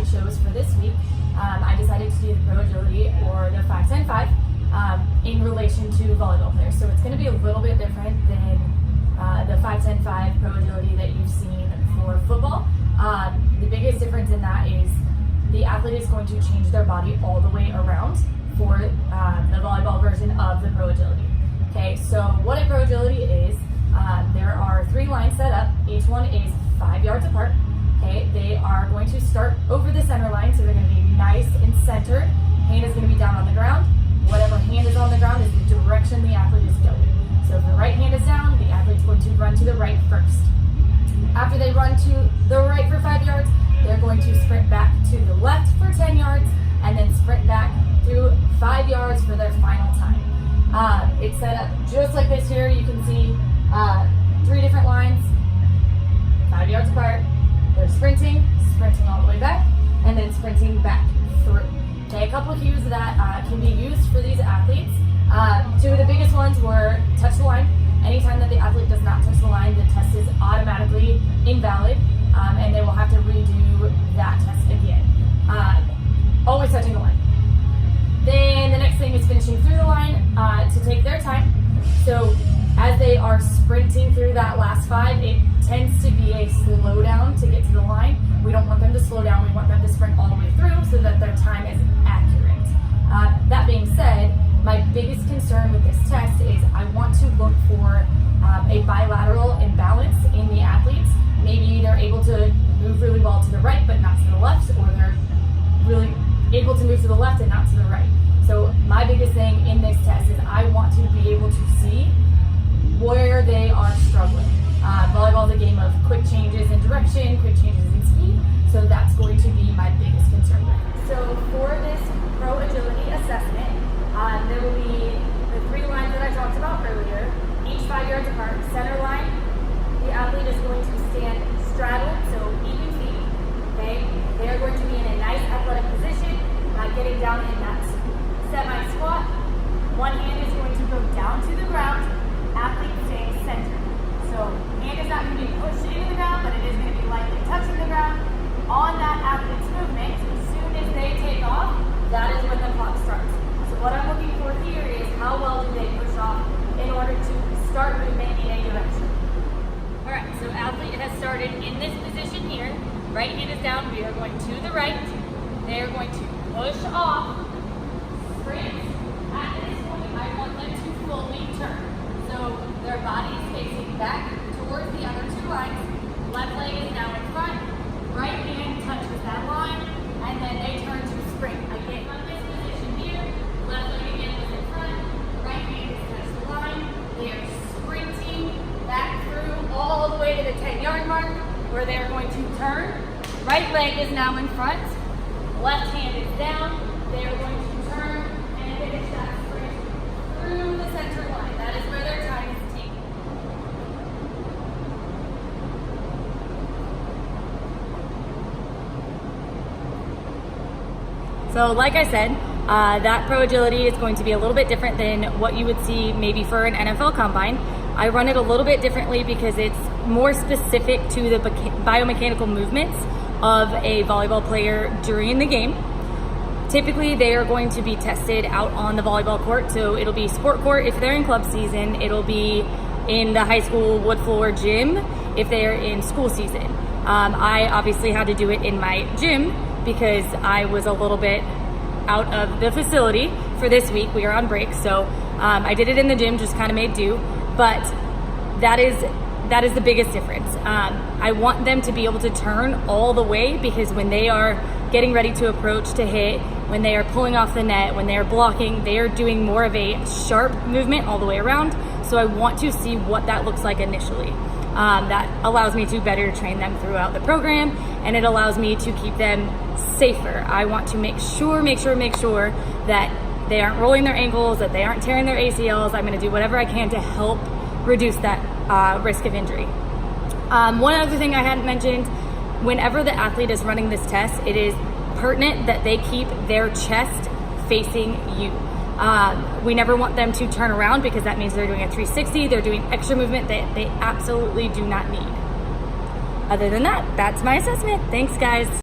I chose for this week, I decided to do the pro agility or the 5-10-5 in relation to volleyball players. So it's going to be a little bit different than the 5-10-5 pro agility that you've seen for football. The biggest difference in that is the athlete is going to change their body all the way around for the volleyball version of the pro agility. Okay, so what a pro agility is, there are 3 lines set up. Each one is 5 yards apart. Okay, they are going to start over the center line, so they're going to be nice and centered. Hand is going to be down on the ground. Whatever hand is on the ground is the direction the athlete is going. So if the right hand is down, the athlete's going to run to the right first. After they run to the right for 5 yards, they're going to sprint back to the left for 10 yards, and then sprint back through 5 yards for their final time. It's set up just like this here. You can see 3 different lines, 5 yards apart. They're sprinting all the way back, and then sprinting back through. Okay, a couple of cues that can be used for these athletes. 2 of the biggest ones were touch the line. Anytime that the athlete does not touch the line, the test is automatically invalid, and they will have to redo that test again. Always touching the line. Then the next thing is finishing through the line to take their time. So as they are sprinting through that last 5, it tends to be a slowdown to get to the line. We don't want them to slow down. We want them to sprint all the way through so that their time is accurate. That being said, my biggest concern with this test is I want to look for a bilateral imbalance in the athletes. Maybe they're able to move really well to the right but not to the left, or they're really able to move to the left and not to the right. So my biggest thing in this test is I want to be able to see where they are struggling. Volleyball is a game of quick changes in direction, quick changes in speed, so that's going to be my biggest concern. So for this pro agility assessment, there will be the 3 lines that I talked about earlier, each 5 yards apart. Center line, the athlete is going to stand straddled, so even feet. Okay, they are going to be in a nice athletic position, getting down in that semi-squat. One hand is going to go down to the ground, athlete staying centered. So hand is not going to be pushed into the ground, but it is going to be lightly touching the ground. On that athlete's movement, as soon as they take off, that is when the clock starts. So what I'm looking for here is how well do they push off in order to start movement in a direction. All right, so athlete has started in this position here. Right hand is down. We are going to the right. They are going to push off, sprint. At this point, I want them to fully turn. So their body is facing back towards the other 2 lines. Left leg is now in front. Right hand touches that line, and then they turn to sprint. Again, from this position here, left leg again is in front. Right hand is touched the line. They are sprinting back through all the way to the 10-yard mark, where they are going to turn. Right leg is now in front. Left hand is down. They are going to turn and finish that sprint through the center line. That is where their time is taken. So like I said, that pro agility is going to be a little bit different than what you would see maybe for an NFL combine. I run it a little bit differently because it's more specific to the biomechanical movements of a volleyball player during the game. Typically, they are going to be tested out on the volleyball court, so it'll be sport court if they're in club season. It'll be in the high school wood floor gym if they're in school season. I obviously had to do it in my gym because I was a little bit out of the facility for this week. We are on break, so I did it in the gym, just kind of made do. But that is the biggest difference. I want them to be able to turn all the way, because when they are getting ready to approach to hit, when they are pulling off the net, when they are blocking, they are doing more of a sharp movement all the way around. So I want to see what that looks like initially. That allows me to better train them throughout the program, and it allows me to keep them safer. I want to make sure that they aren't rolling their ankles, that they aren't tearing their ACLs. I'm going to do whatever I can to help reduce that risk of injury. One other thing I hadn't mentioned, whenever the athlete is running this test, it is pertinent that they keep their chest facing you. We never want them to turn around, because that means they're doing a 360, they're doing extra movement that they absolutely do not need. Other than that, that's my assessment. Thanks, guys.